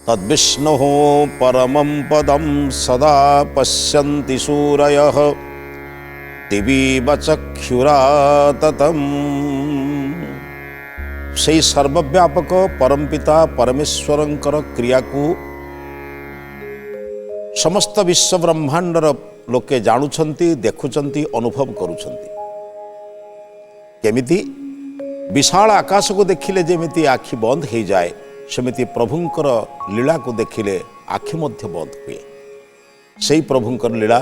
तद्विष्णुः परमं पदं सदा पश्यन्ति सूरयः दिवीव चक्षुराततम्। से सर्वव्यापक परमपिता परमेश्वरंकर क्रिया को समस्त विश्व ब्रह्मांडर लोके जानुछंती, देखुछंती, अनुभव करुछंती। केमिति विशाल आकाश को देखिले जेमिति आखि बंद हो जाए, सेमिति प्रभुंकर लीला को देखिले आखि मध्य बंद हुए। से प्रभुंकर लीला,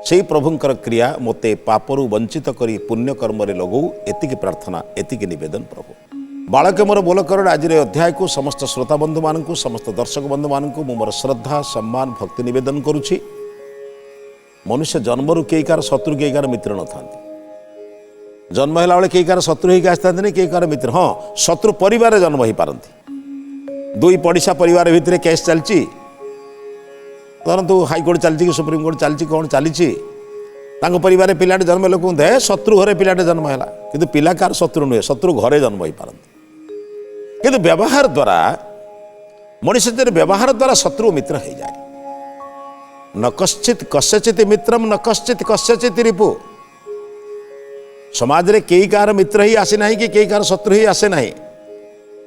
से प्रभुंकर क्रिया मोते पापरु वंचित करी पुण्य कर्म लगौ। एतिकी प्रार्थना, एतिकी निवेदन प्रभु। बालके मोर बोलकर आज अध्याय को समस्त श्रोता बंधु मानू, समस्त दर्शक बंधु मानू मोर श्रद्धा सम्मान भक्ति निवेदन करुछि। मनुष्य जन्मरु कई कार शत्रु, कई कार मित्र न था। जन्म है बेले कई कार शत्रु होकर आसता, कई कार मित्र। हाँ, शत्रु परिवार जन्म हो पारती। दुई पड़िशा परिवार भितर केस चलती, धरतु हाईकोर्ट चलती कि सुप्रीमकोर्ट चलती, कौन चली परिवार पिलाटे जन्म लोक शत्रु घरे पिलाटे जन्म है कि पिला कार शत्रु नुहे, शत्रु घरे जन्म हो पारती। किंतु व्यवहार द्वारा मनुष्य व्यवहार द्वारा शत्रु मित्र हो जाए। न कश्चित कस्यचित मित्रम न कश्चित कस्यचित रिपु। समाज रे कई कार मित्र ही आसे नहीं कि कई कार शत्रु ही आसे नहीं।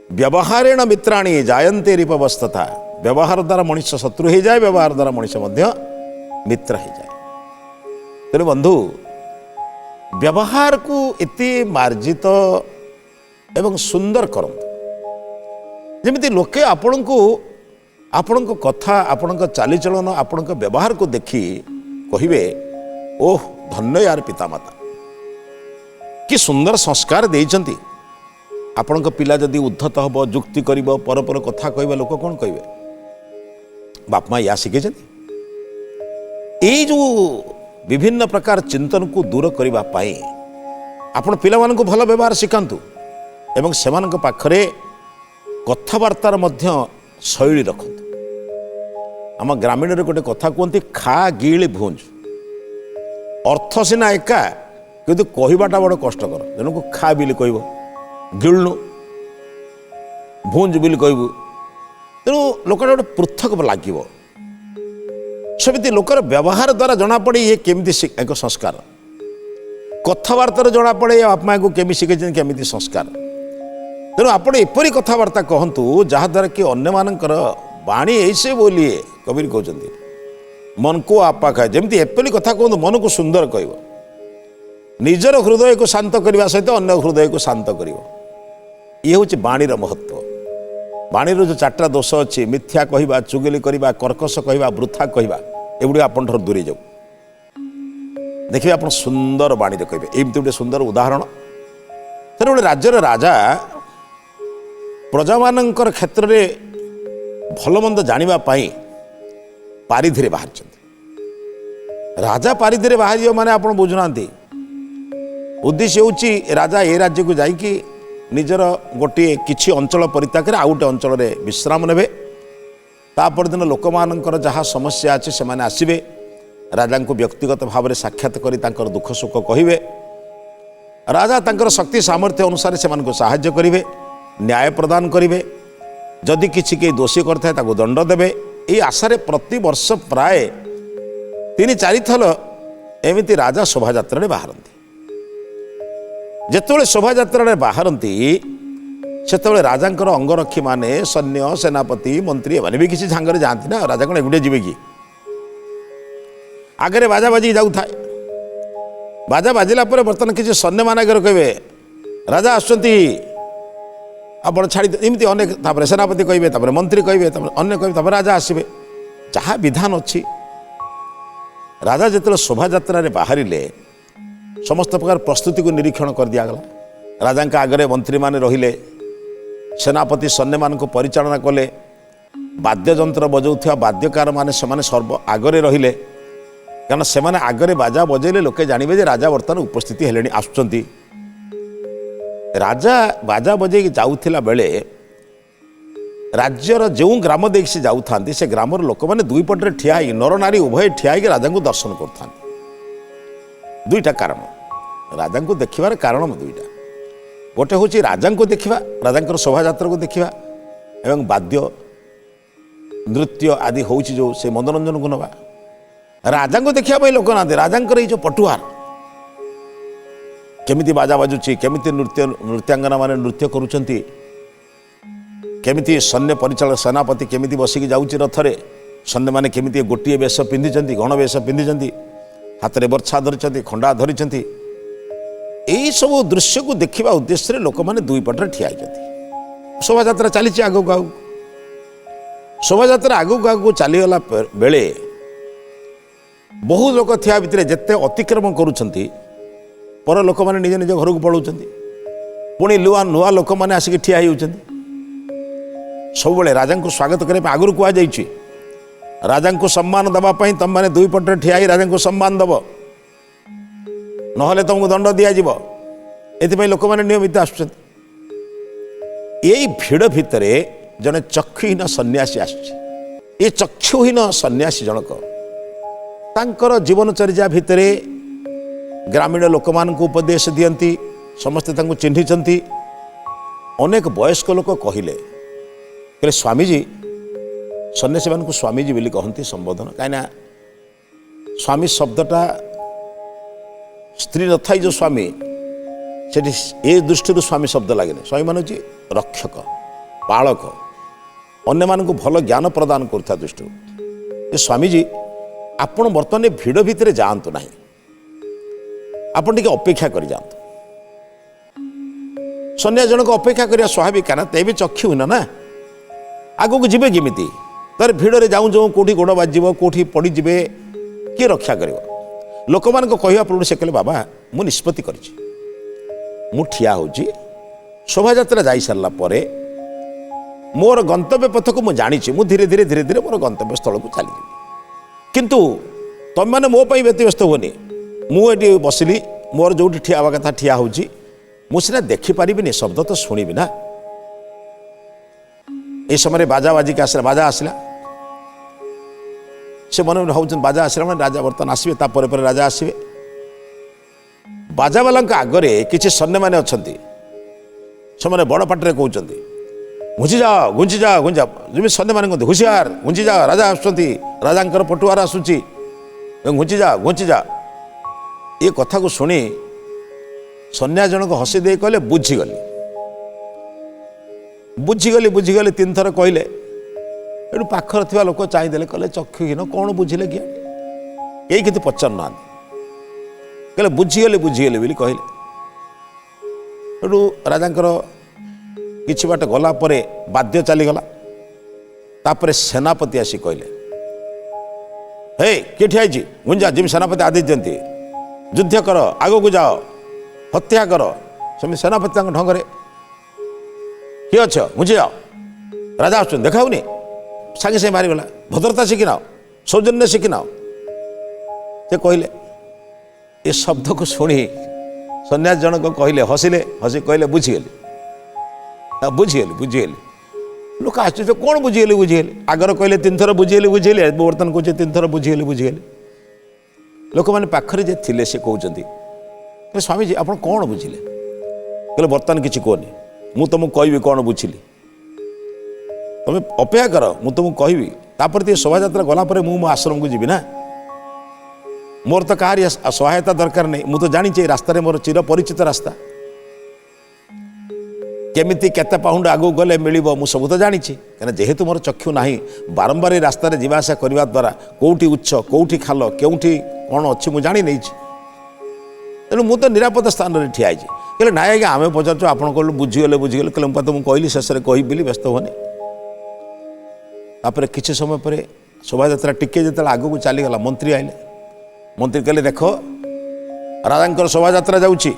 व्यवहारेण मित्राणी जायन्ते रिपवस्थता। व्यवहार द्वारा मनुष्य शत्रु हो जाए, व्यवहार द्वारा मनुष्य मध्य मित्र हो जाए। तेणु बंधु, व्यवहार को इति मार्जित एवं सुंदर करंतु जेमिति लोके आपण को कथा, आपण को चालीचलन, आपण को व्यवहार को देखी कहिबे, ओह धन्य यार पितामाता, कि सुंदर संस्कार देइचंती। आपण को पिला जदि उद्धत हब, जुक्ति करिबो, परपर कथा कहबे, लोक कौन कहबे? बाप माँ या शिखेछंती। एई जो विभिन्न प्रकार चिंतन को दूर करिबा पाई आपण पिलामान को भल व्यवहार शिखांतु एवं सेमानक पाखरे कथबार्तार मध्य शैली रखतु। आम ग्रामीण रे गोटे कथा कहते, खा गिଳି भुंज। अर्थ सिना एका किंतु कहवाटा बड़ कष्टकर। जनक खा बिल कह, गिळनु भुंज बिल कहबू, तेणु लोक गोटे पृथक लगे। सेमती लोकर व्यवहार द्वारा जना पड़े ये केमिति एक संस्कार। कथबार्तार जना पड़े बाप माँ को केमी शिखे, केमिति संस्कार। तेणु आप एपरी कथबार्ता कहतु जहाद्वारा कि अन्य मानकर बाणी ऐसे बोलिए। कबीर कहते मन को आपा खाए। जमी एपरी कथा कहतु मन को सुंदर कह, निजर हृदय को शांत करने सहित अन्य हृदय को शांत कर। ये हूँ बाणीर महत्व। बाणीर जो चार्टा दोष अच्छी, मिथ्या कहवा, चुगली करवा, कर्कश कहवा, वृथा कहवा, एगुड़ी आपन ठार दूरी जाऊ। देखिए आप सुंदर बाणी कहे। एमती गोटे सुंदर उदाहरण। थे गोटे राज्यर राजा प्रजा मानकर क्षेत्र में भल मंद जानिबा पाई पारिधि बाहर। राजा पारिधि बाहर माने आप बुझुना, उद्देश्य हूँ राजा ए राज्य को जाइकी निजर गोटे किछि अंचल परित्याग आउ गोटे अंचल विश्राम नेबे। तापर दिन लोक मानकर जहाँ समस्या अच्छे से माने आसिबे, राजा को व्यक्तिगत भाव में साक्षात करी तांकर दुख सुख कहिबे। राजा तांकर शक्ति सामर्थ्य अनुसार से मानको साहाय्य करिवे, न्याय प्रदान करिवे। जदि किछि के दोषी करथाय ताको दंड देबे। एई आशारे प्रति वर्ष प्राय 3-4 थल एमिति राजा शोभायात्रा रे बाहरंती। जेतेबेले शोभायात्रा रे बाहरंती सेतेबेले राजांकर अंगरक्षी माने, सैन्य सेनापति मंत्री एमाने भी किसी झांगरे जाती ना। राजा कौन एगुटे जीवे कि? आगे बाजा बाजी जाऊ थाए। बाजा बाजिला पर बर्तमान किसी सैन्य मान आगे कहे राजा आसुचंती, आपण छाड़ी एमती अनेक। तापर सेनापति कहे, तापर मंत्री कहे, अन्य कहे, तापर राजा आसबे। जहाँ विधान अच्छी। राजा जिते शोभायात्रा रे बाहरिले समस्त प्रकार प्रस्तुति को निरीक्षण कर दिगला। राजा आगे मंत्री माने रहिले, सेनापति सैन्य मान को परिचालना कले, वाद्ययंत्र बजाउथिया वाद्यकार माने सेमाने सर्व आगरे रहिले। कारण से आगरे बाजा बजेले लोके जानवे जे राजा बर्तमान उपस्थिति हेलेनी, आसुचंती। राजा बाजा बजे जाउथिला बेले राज्यर जो ग्राम देख से जाऊ था से ग्रामर लोक मैंने दुई पटे ठिया नर नारी उभय ठिया राजा को दर्शन कर दुईटा कारण राजा को देखार कारण दुईटा गोटे हूँ राजा को देखा राजा शोभा यात्रा को देखा एवं वाद्य नृत्य आदि होउछि जो से मनोरंजन को नवा राजा को देखा लोक ना राजा ये जो पटुआर केमिति बाजा बाजुची केमिति नृत्यांगना माने नृत्य करुचंती केमिति सैन्य परिचालक सेनापति केमिति बसिकी जाउची रथरे सैन्य माने केमिति गोटे वेश पिंधिचंती गण वेश पिंधिचंती हाथ में बर्छा धरिचंती खंडा धरिचंती यही सब दृश्य को देखा उद्देश्य लोक मैंने दुई पटे ठिया शोभा यात्रा चली आगक आग शोभा यात्रा आगक आगक चलीगला बेले बहुत लोक थिया भितर जिते अतिक्रम करुछंती पर लोक मैंने निज निज घर को पलाउछंती पुणी नुआ नुआ लोक मैंने आसिक ठिया होउछंती सब बेले राजा को स्वागत करने आगुरी कहुई राजा को सम्मान दवाई तुम मैंने दुई पटे ठिया राजा को सम्मान दब नहले तुमको दंड दिज्व ये लोक मैंने नियमित आसुच्च भिड़ भितर जड़े चक्षुहीन सन्यासी आसुच्ची चक्षुहीन सन्यासी जनक तांकर जीवनचर्या भितर ग्रामीण लोक मान उपदेश दियंती समस्ते तांको चिन्हिचंती अनेक वयस्क लोक कहले स्वामीजी सन्यासी मान स्वामीजी बोली कहती संबोधन कहीं स्वामी शब्दटा स्त्री नथाई जो स्वामी से दृष्टि स्वामी शब्द लगे स्वामी मान हूँ रक्षक पालक अन्य मान भल ज्ञान प्रदान करुवा दृष्टि स्वामीजी आपण बर्तमान भिड़ भितर जातु ना आपण टे अपेक्षा कर जातु सन्यास जनक अपेक्षा करवा स्वाभाविक ना तेज चक्षु ना आग को जीवे किमिति तर भिड़े जाऊँ जाऊँ कौटी गोड़ बाज कौटी पड़जे किए रक्षा कर लोक मान कहवा पूर्व से कहले बाबा मु निष्पत्ति कर ठिया हो शोभा यात्रा जा सारा पर मोर गंतव्य पथ को मुझे जानी मु धीरे धीरे धीरे धीरे मोर गंतव्य स्थल को चली किंतु तुम मैंने मो व्यतीव्यस्त होनी मुझे बसिली मोर जो ठिया हवा कथा ठिया होना देखिपारि शब्द तो शुणी ना ये समय बाजा बाजिक आसला बाजा आसला से मन भाव बाजा आसला मैंने राजा बर्तमान आसवे तापर पर राजा आसवे बाजा वाला आगरे किसी सैन्य मैंने अच्छा से बड़ पाटे कहते घुंची जाओ घुंची जाओ घुंची जाओ जमी सैन्य मैंने कहते हुशियार घुंची जाओ राजा आसुँच राजा पटुआर आसूची घुंची जा ये कथा को शुणी सन्यास जनक हसी दे कहले बुझीगली तीन थर कहले ये पाखर थी लोक चाहिए कहले चक्षुहीन कौन बुझिले कि यही कितु पचार ना कहले बुझीगली बोली कहले राजा किछि बाट गला परे बाध्य चलीगला तापर सेनापति आसी कहले हे किए ठिया गुंजा जिम सेनापति आदेश दियंती युद्ध कर आग को जाओ हत्या कर सेम सेनापति ढंग से किए अच्छ बुझे जाओ राजा आस देखाऊनी सागे सागे मारिगला भद्रता शिखिना सौजन्य शिखिना से कहले ये शब्द को शुणी सन्यास जनक कहले हसिले हसी कहले बुझीगली लोक आश्चर्य कौन बुझीगली आगर कहले तीन थर बुझीगली बर्तमान कहे तीन थर बुझीगली लोक मैंने पाखरे जे थिले से कहते स्वामीजी आप कौन बुझिले कहले बर्तमान किसी कहनी मु तुमको कहबी कौन बुझिली तुम अपेक्षा कर मु तुमको कहबी तापर शोभा यात्रा गलापर मो आश्रम को जीवी ना मोर तो कहार सहायता दरकार नहीं मु तो जानी रास्तार मोर चिर परिचित रास्ता केमिति केते पाउंड आगू गले मिलिबो मु सब तो जानी कहीं जेहेतु मोर चक्षु नहीं बारंबार रास्तार जीवासा करने द्वारा कौटी उच्च कौटी खाल केउठी कौन अच्छी मु जानी नहीं तेणु मु तो निरापद स्थान में ठिया कहले ना आज्ञा आम पचार आप बुझीगले कहले मुझे तुमको कहली शेष में कह बोली व्यस्त होनी तापर किसी समय पर शोभा यात्रा टिके जो आग को चलीगला मंत्री आइले मंत्री कहले देख राजा शोभा यात्रा जाऊँगी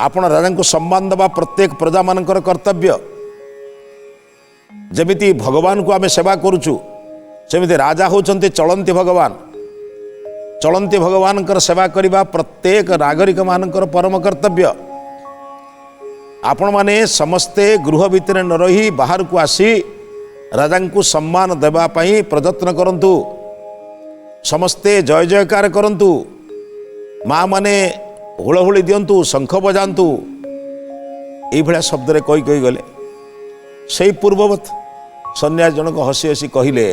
आपण राजा को सम्मान दबा प्रत्येक प्रजा मानकर कर्तव्य जमिति भगवान को आम सेवा करुचु सेमिति राजा होचंती चलंती भगवान सेवा करने प्रत्येक नागरिक मानकर परम कर्तव्य आपण माने समस्ते गृह भितर न रही बाहर को आसी राजा को सम्मान देवा पाई प्रयत्न करंतु समस्ते जय जयकार करंतु माँ माने हुलहुली दिंतु शंख बजातु ये शब्द कही गले से पूर्ववत सन्यासी जनक हसी हसी कहले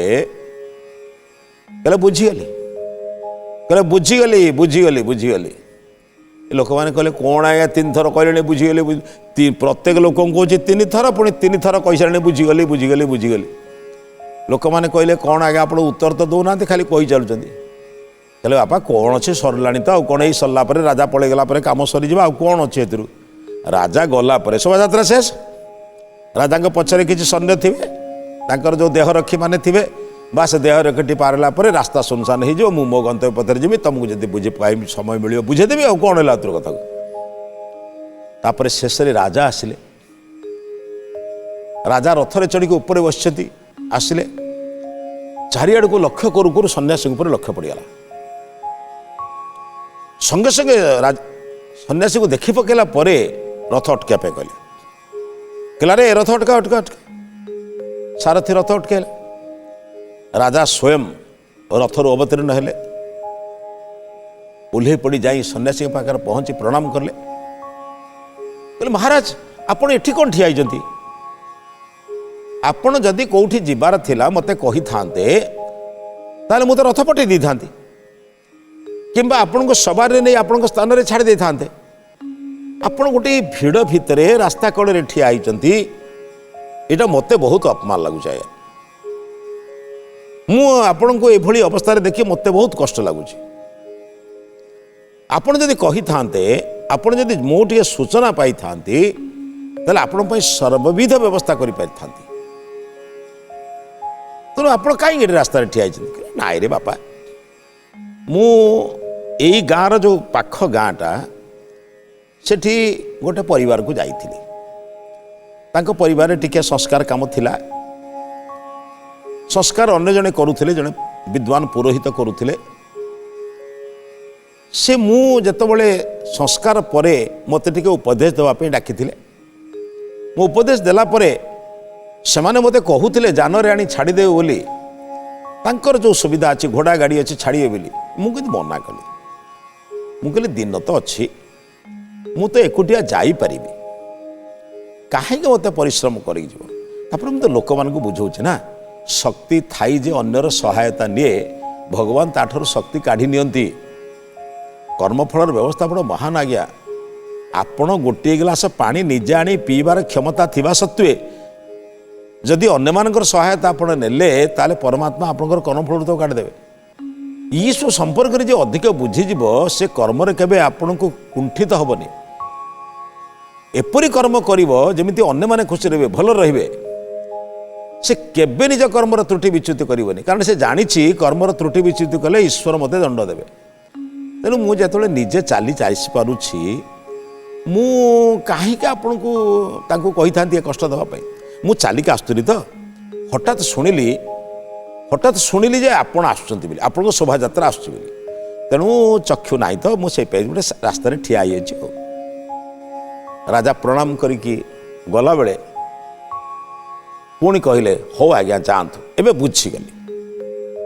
बुझीगली कहले बुझीगली बुझीगली बुझीगली लोक मैंने कहले कौन आज्ञा 3 थर कहले बुझीगली प्रत्येक लोक कौन 3 थर पुणी 3 थर कही सारे बुझीगली बुझीगली बुझीगली लोक मैंने कहले कौन आज्ञा आप उत्तर तो दौना खाली कही चलुँच कहले बापा कौन अच्छे सरला तो आउ कौन सरला राजा पलैगला कम सरीज आउ कौन अच्छे ए राजा गलापर शोभा शेष राजा पछरे किसी सैन्य थे जो देह रक्षी मैंने थे बा से देह रक्षी पारला रास्ता सुनसान हो मो गंतव्य पथर जी तुमको जब बुझे पाइबी समय मिले बुझेदेवी आ कौन है तोर कथा तापर शेष राजा आसिले राजा रथरे चढ़ी ऊपर बस आसिले चारिआड़ को लक्ष्य करू करू सन्यासी लक्ष्य पड़गला संगे संगे सन्यासी को देखी पकेला परे रथ अटकिया पे कहला रे रथ अटका अटका अटका सारथी रथ अटकेला राजा स्वयं रथर अवतीर्ण हेले ओह्लै पड़ी जाई सन्यासी के पाखर पहुंची प्रणाम करले कहले महाराज आपण एठी कोन ठिया आइजंती आपण जदि कोठी जिबार थिला मते कहि थांते ताले मु तो रथ पटै दी थांती किंबा आपण को सवार नहीं आपण स्थान रे छाड़ी दे थांते आपण गोटे भिड़ भितर रास्ता कड़े ठिया आइचंती एटा मते बहुत अपमान लगुच मु आपण को एभली अवस्था देखी मते बहुत कष्ट लगुच आपण जदि कहि थांते आपण जदि मो टिके सूचना पाई थांती ताले आपण पई सर्वविध व्यवस्था करि पाई थांती तो आपण काई रास्ता रे ठिया आइचंती नाइ रे बापा मु एई गाँव जो पाख गाँटा सेठी गोटे परिवार को जाइथिली तांको परिवार टिके संस्कार काम थिला संस्कार अन्य जने करुथिले जने विद्वान पुरोहित करुथिले से मु जेतबेले संस्कार परे मते टिके उपदेश देवा पे डाकिथिले मु उपदेश देला परे सेमाने मते कहूथिले जानरे आनी छाड़ी देव बोली तांकर जो सुविधा अच्छी घोड़ा गाड़ी अच्छी छाड़िए बोली मुझे मना कली मुझे दिन तो अच्छी मु तो एकुटिया जापरि कहीं मत परिश्रम कर लोक मान बुझे ना शक्ति थाई जे अन्यर सहायता निए भगवान ताठर शक्ति काढ़ी नियंती कर्मफल व्यवस्था बड़ महान आज्ञा आपण गोटे गिलास पानी निजे आनी पीबार क्षमता थिबा सत्वे जदि अन्य मानकर सहायता आपण नेले ताले परमात्मा आपनकर कर्मफल तो काटिदेवे ईश्वर संपर्क रे जे अधिक बुझीजीव से कर्म केबे आपण को कुंठित हेबनी एपरी कर्म करिवो जेमिति अन्य माने खुशी रहिबे भल रहिबे से केबे निज कर्मर त्रुटि विच्युति करिवनी कारण से जानिछि कर्मर त्रुटि विच्युति कले ईश्वर मते दंड देबे तेणु मु जेतले निजे चाली चाइसी पारुछि मु काहीके आपण को तांको कहि थांती कष्ट दवा पई मु चालिक आसुरी तो हठात शुणिली जे आपण आसुचंती बोली आपण को शोभा यात्रा आसुची बोली तेणु चक्षु नाई तो मुझे गोटे रास्तार ठिया हो राजा प्रणाम करिकी गला बेले पुणी कहले हो आज्ञा जातु एबे बुझीगली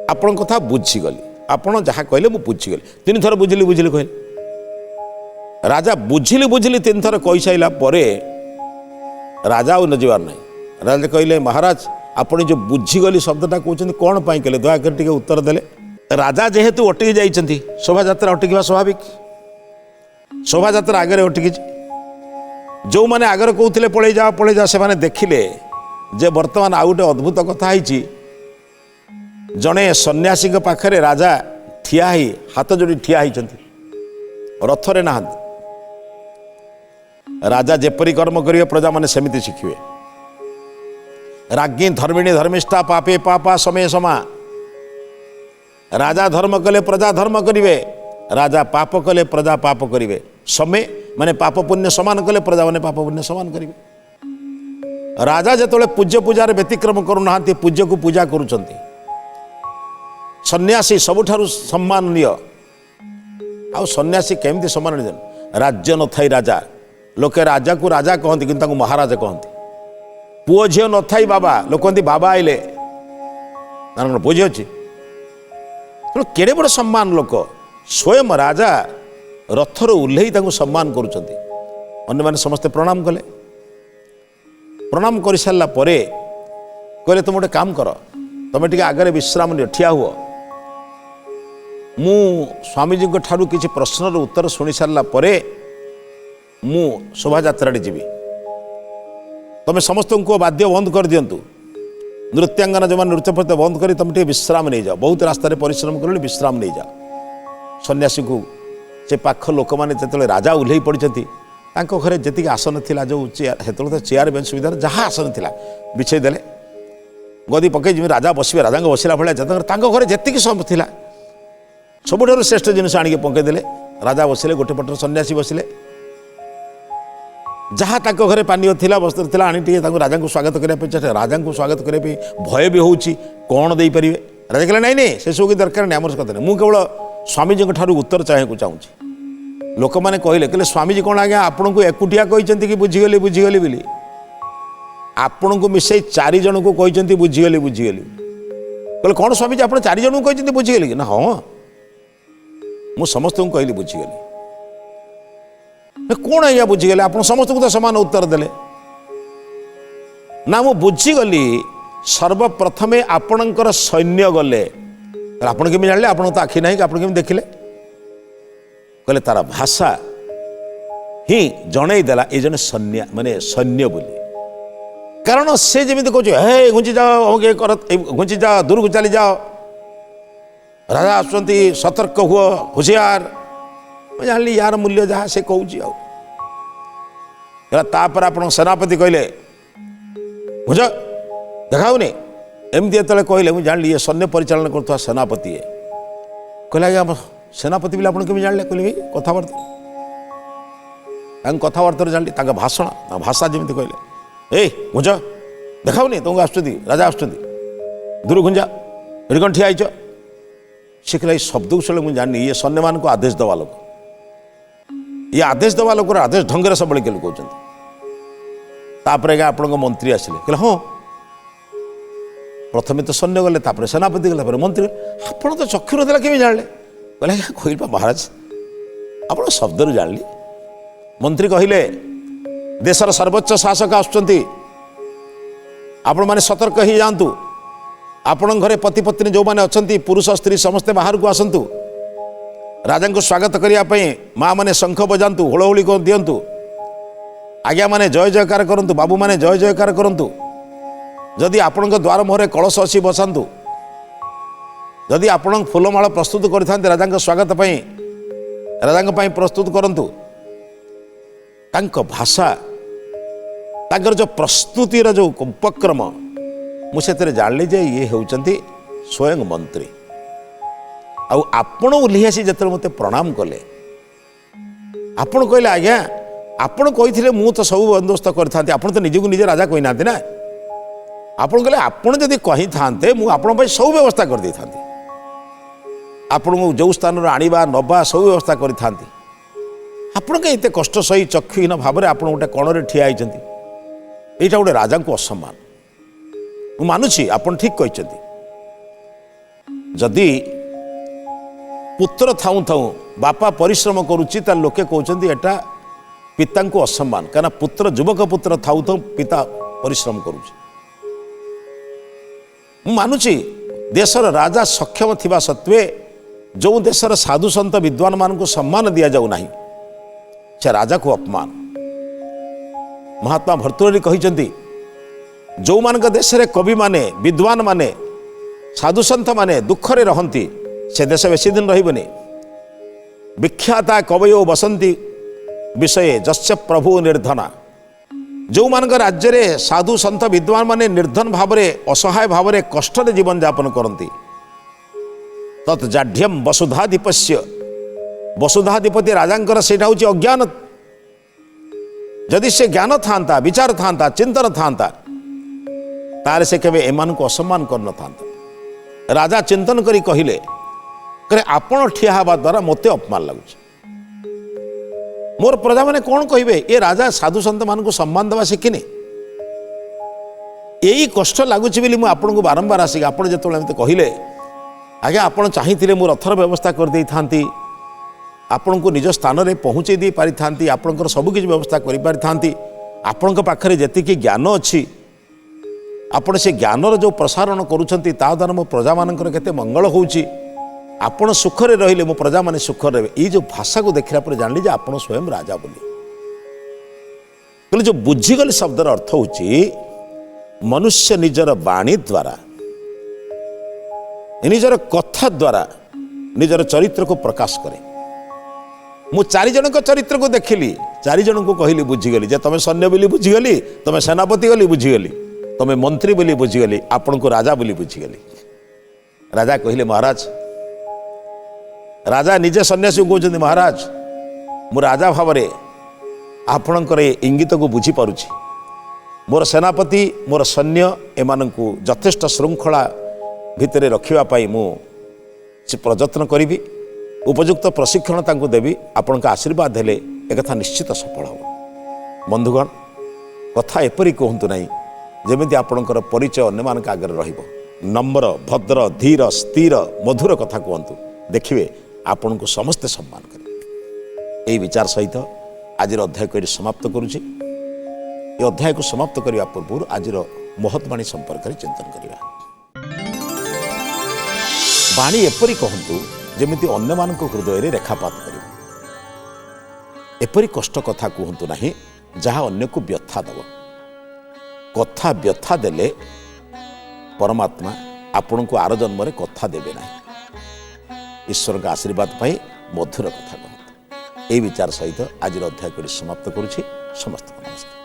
आपण कथा बुझीगली आपण जहाँ कहले मु बुझीगली 3 थर बुझिली बुझिली कहले राजा बुझिली बुझिली 3 थर कही साइला परे राजा न जीवार नहीं राजा कहले महाराज आपण जो बुझीगली शब्दटा कहते कौन पाई कहले दयाकर टिके उत्तर देले राजा जेहेतु अटकी जाइछंती शोभा यात्रा अटकिवा स्वाभाविक शोभा यात्रा आगे अटकी जो मैंने आगे कहते पड़े जा से माने देखिले जे वर्तमान आउ गोटे अद्भुत कथा है जड़े सन्यासी पाखरे राजा ठिया ही हाथ जोड़ी ठिया होती रथरे ना राजा जेपरी कर्म करिवे प्रजा माने सेमिति शिखिवे राज्ञी धर्मिणी धर्मिष्ठा पापे पापा समय समा राजा धर्म कले प्रजा धर्म करिवे राजा पाप कले प्रजा पाप करिवे समय माने पाप पुण्य समान कले प्रजा माने पाप पुण्य समान करिवे राजा जेतोले पूज्य पूजार व्यतिक्रम करूना पूज्य को पूजा करुचंती सन्यासी सबुठारु सम्माननीय आउ सन्यासी केमती सम्मान राज्य न थाई राजा लोके राजा को राजा कहती कि महाराजा कहती पुओ झील न थाई बाबा लोक कहती बाबा आइले पुओ झी अच्छी तेणु केड़े बड़ सम्मान लोक स्वयं राजा रथर ओह्लैई सम्मान करुचंती अन्य माने समस्ते प्रणाम कले प्रणाम कर सारा परे कहले तुम गोटे काम कर तुम टे आगे विश्राम नियो ठिया हुआ मु स्वामीजी ठारू किसी प्रश्नर उत्तर शुणी सारा पर मु शोभा यात्रा जीवी तुम समस्त को वाद्य बंद कर दिंतु नृत्यांगना जो नृत्य प्रत्य बंद कर तुम टे विश्राम नहीं जाओ बहुत रास्तार परिश्रम कर विश्राम नहीं जाओ सन्यासी को से पाख लोक मैंने जो राजा ओह्ल पड़ती घरे जी आसन था जो चेयर चेयर बेंच सुविधा जहाँ आसन था बिछेदेले गदी पकई जमी राजा बसवे राजा बसला भाया घरे जी सब था सबुठ श्रेष्ठ जिनस आनिक पकईदे राजा बसिले गोटे पटर सन्यासी बसिले जहाँ घरे पानीय थिला वस्त्र थिला आनी राजा को स्वागत करने राजा को स्वागत करने भय भी होची कौन दे पारे राजा कहले नहीं नहीं से सब की दरकार नहीं आम कथा नहीं मुझे केवल स्वामीजी ठारू उत्तर चाहिए चाहूँगी लोक मैंने कहले स्वामीजी कौन आज्ञा आपन को एकुटिया कहते कि बुझीगली बुझीगली बोली आपण को मिसई 4 जन को कहते बुझीगली बुझीगली कहले कौन स्वामीजी आप 4 जन को कहते बुझीगली कि ना हाँ मु समस्त को कहली बुझीगली कौन आज्ञा बुझीगले आप समस्त को तो समान उत्तर देले ना मु बुझीगली सर्वप्रथमे आपणकर सैन्य गले आपण केमी जानले आपण तो आखि नहीं आपण केमी देखिले कहले तार भाषा ही जन देला ये जन सैन्य माने सैन्य बोली कारण से जमी कह हे घुंची जाओ घुंची जाओ दूर को चली जाओ राजा आसुँच सतर्क हुआ होशियार जानी यार मूल्य जहाँ से कहूँ तापर आप सेनापति कहले बुझ देखाऊनी एमती जो कहले मुझे जानी ये सैन्य परिचालन कर सेनापति कहले आज्ञा सेनापति भी आपड़ केमी जानले कहले कथाबार्ता कथाबार्ता जानी भाषण भाषा जमी कहले ए घुंज देखाऊनी तुमको आसुँच राजा आसुँच दूर घुंजा ये कौन ठिया होच सी कहला शब्द को शुणे मुझे जानी ये सैन्य मान को आदेश दवा लोक ये आदेश दवा लोक आदेश ढंग सब कहते कहते आपण मंत्री आसिले कहले हाँ प्रथम तो सैन्य गले सेनापति गला मंत्री आपड़ तो चक्षु ना केमी जानले कहले कहल महाराज आप शब्द जानली मंत्री कहले देशर सर्वोच्च शासक आसुँच आपण मैंने सतर्क ही जातु आपण घरे पति पत्नी जो मैंने अच्छा पुरुष स्त्री समस्ते बाहर को आसतु राजा को स्वागत करने माँ मैंने शंख बजातु हुलहुली दिंतु आज्ञा मैंने जय जयकार करंतु बाबू मैंने जय जयकार करंतु जदि आपण द्वार मुहरे कलश अच्छी बसातु जदि आपण फूलमाल प्रस्तुत करते राजा स्वागत राजा प्रस्तुत करंतु भाषा तांकर जो प्रस्तुतिर जो उपक्रम मुझे जानली जे ये होचंती स्वयं मंत्री आपण ओह्ली आसी जो मत प्रणाम कले आपण कहले आज्ञा आपण कही मु तो सब बंदोबस्त करते आपण तो निजक निजे राजा कही ना ना आपण कहले आपण जदि कही था मुझे सब व्यवस्था कर दे था आपण को जो स्थान आनिबा नबा सब व्यवस्था करी थांती आपण के इते कष्ट सही चक्षुहीन भाव में आपण गोटे कण में ठिया होती यहाँ गोटे राजा को असम्मान मु मानुछि आपण ठीक कहते जदि पुत्र थाऊ थाऊ बापा परिश्रम करुच्ची तार लोके कहते एटा पिता को असम्मान कहना पुत्र युवक पुत्र थाऊ थाऊ पिता परिश्रम करुच्ची मु मानुछि देशर राजा सक्षम थिबा सत्वे जो देशर साधु सन्त विद्वान मान को सम्मान दि जाऊ नहीं से राजा को अपमान महात्मा भर्तृहरि कहते जो मान देश में कवि माने विद्वान माने साधु सन्त माने दुखरे रहंती से देश बेसी दिन रहिबनी विख्याता कवयो बसंती विषय जस्य प्रभु निर्धना जो मान राज्य में साधु सन्त विद्वान माने निर्धन भाव में असहाय भाव में कष्ट जीवन यापन करती तत्जाढ़्यम वसुधाधिपस्य वसुधाधिपति राजांकर सेटा हूँ अज्ञान जदि से ज्ञान था विचार था चिंतन था तार से केवे एमान को असम्मान कर था राजा चिंतन करी कहले करे आपण ठिया हवा द्वारा मते अपमान लगुच मोर प्रजा मैंने कौन कहे ये राजा साधु सन्त मान को सम्मान देवा शिखिने यही कष्ट लगुच बोली आपको बारंबार आसिक आप जो कहले आज्ञा आप चाहिए मो रथर व्यवस्था कर दे था आपण को निज स्थान में पहुँचे दे पारि था आपंकर सबकि व्यवस्था कर पारि था आपण पाखरे जी ज्ञान अच्छी आपण से ज्ञानर जो प्रसारण करुँच ता द्वारा मो प्रजा मानकर केते मंगल होउची आपण सुखरे रहिले मो प्रजा माने सुख रहे ये जो भाषा को देखला पर जानली जे आपण स्वयं राजा बोली कहले जो बुझीगली शब्दर अर्थ होची मनुष्य निजर वाणी द्वारा निजर कथा द्वारा निजर चरित्र को प्रकाश करे मु चारि जन को चरित्र को देखिली चारि जन को कहली बुझीगली जे तमे सैन्य बोली बुझीगली तमे सेनापति बोली बुझीगली तमे मंत्री बोली बुझीगली आपण को राजा बोली बुझीगली राजा कहले महाराज राजा निजे सन्यासी को कहते महाराज मु राजा भाव में आपणकर इंगित को बुझी पारुछि मोर सेनापति मोर सैन्य एमान को यथेष्ट श्रृंखला भितर रखापी मु प्रयत्न करी उपयुक्त प्रशिक्षण तांको देवी आपण आशीर्वाद हेले एक कथा निश्चित सफल हो बंधुगण कथा एपरी कहतु ना जमी आपणकर परिचय अन्य मान आगे रहिबो नम्र भद्र धीर स्थिर मधुर कथा कहतु देखिए आपण को समस्ते सम्मान करें यही विचार सहित आज अध्याय को समाप्त करुच्ची ये अध्याय को समाप्त करने पूर्व आज महत्वाणी संपर्क में चिंतन करवा वाणी एपरी कहतु जमी अन्य मान हृदय में रेखापात कर एपरी कष्ट कथा कहतु ना जहाँ अन्य को व्यथा दब कथा व्यथा देले परमात्मा आपण को आर जन्म कथा देवे ना ईश्वर का आशीर्वाद पाई मधुर कथा कहतु यही विचार सहित आज अध्याय को समाप्त करुच्ची समस्त नमस्कार।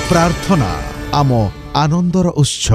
प्रार्थना आम आनंदर उत्स।